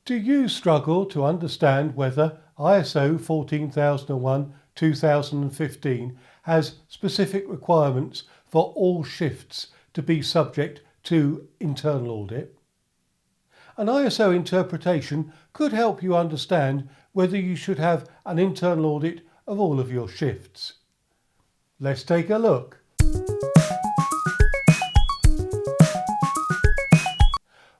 Do you struggle to understand whether ISO 14001-2015 has specific requirements for all shifts to be subject to internal audit? An ISO interpretation could help you understand whether you should have an internal audit of all of your shifts. Let's take a look.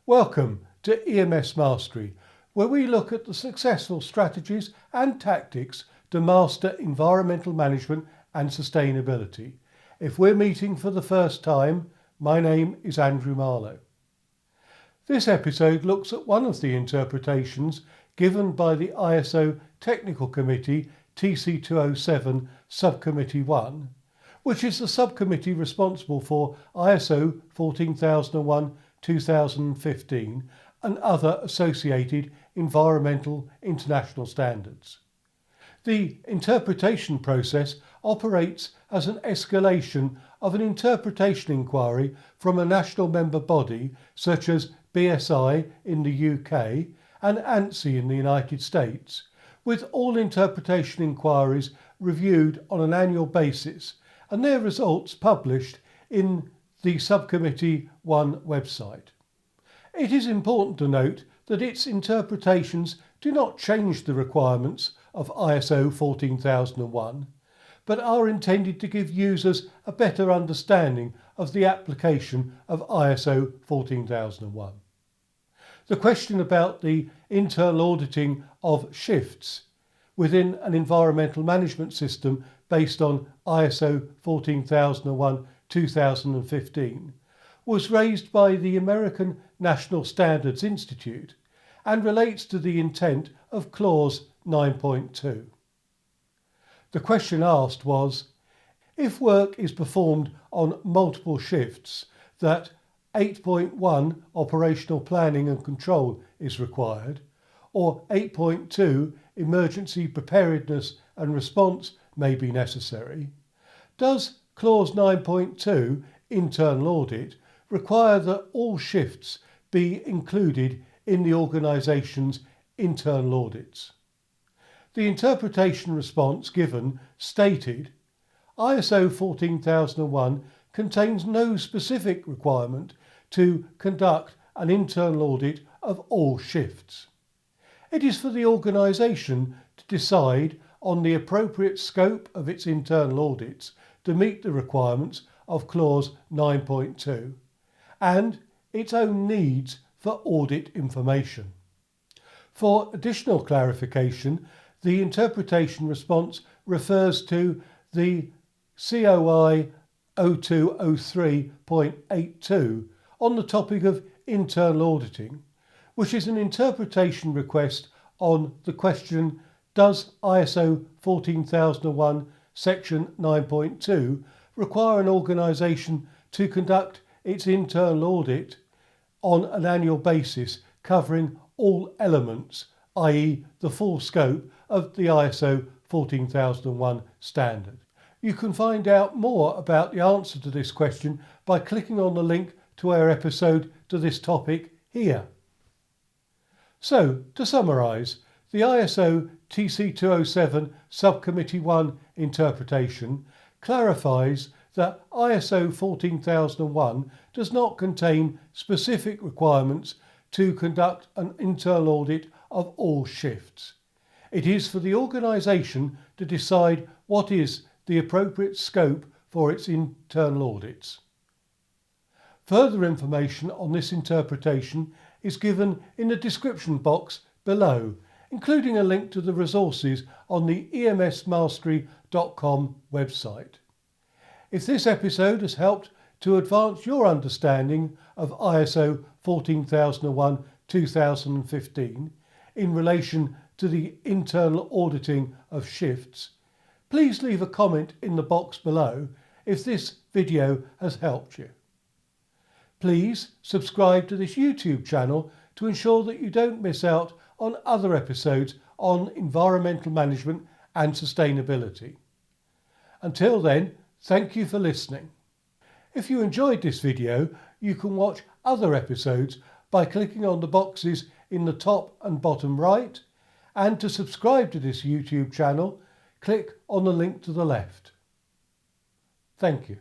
Welcome to EMSmastery, where we look at the successful strategies and tactics to master environmental management and sustainability. If we're meeting for the first time, my name is Andrew Marlowe. This episode looks at one of the interpretations given by the ISO Technical Committee TC207 Subcommittee 1, which is the subcommittee responsible for ISO 14001-2015 and other associated environmental international standards. The interpretation process operates as an escalation of an interpretation inquiry from a national member body such as BSI in the UK and ANSI in the United States, with all interpretation inquiries reviewed on an annual basis and their results published in the Subcommittee 1 website. It is important to note that its interpretations do not change the requirements of ISO 14001, but are intended to give users a better understanding of the application of ISO 14001. The question about the internal auditing of shifts within an environmental management system based on ISO 14001-2015 was raised by the American National Standards Institute and relates to the intent of Clause 9.2. The question asked was, if work is performed on multiple shifts, that 8.1 operational planning and control is required, or 8.2 emergency preparedness and response may be necessary, does Clause 9.2 internal audit require that all shifts be included in the organisation's internal audits? The interpretation response given stated, ISO 14001 contains no specific requirement to conduct an internal audit of all shifts. It is for the organisation to decide on the appropriate scope of its internal audits to meet the requirements of Clause 9.2 and its own needs for audit information. For additional clarification, the interpretation response refers to the COI 0203.82 on the topic of internal auditing, which is an interpretation request on the question, does ISO 14001 section 9.2 require an organisation to conduct its internal audit on an annual basis covering all elements, i.e. the full scope of the ISO 14001 standard? You can find out more about the answer to this question by clicking on the link to our episode to this topic here. So, to summarise, the ISO TC207 Subcommittee 1 interpretation clarifies that ISO 14001 does not contain specific requirements to conduct an internal audit of all shifts. It is for the organisation to decide what is the appropriate scope for its internal audits. Further information on this interpretation is given in the description box below, including a link to the resources on the EMSmastery.com website. If this episode has helped to advance your understanding of ISO 14001-2015 in relation to the internal auditing of shifts, please leave a comment in the box below if this video has helped you. Please subscribe to this YouTube channel to ensure that you don't miss out on other episodes on environmental management and sustainability. Until then, thank you for listening. If you enjoyed this video, you can watch other episodes by clicking on the boxes in the top and bottom right, and to subscribe to this YouTube channel, click on the link to the left. Thank you.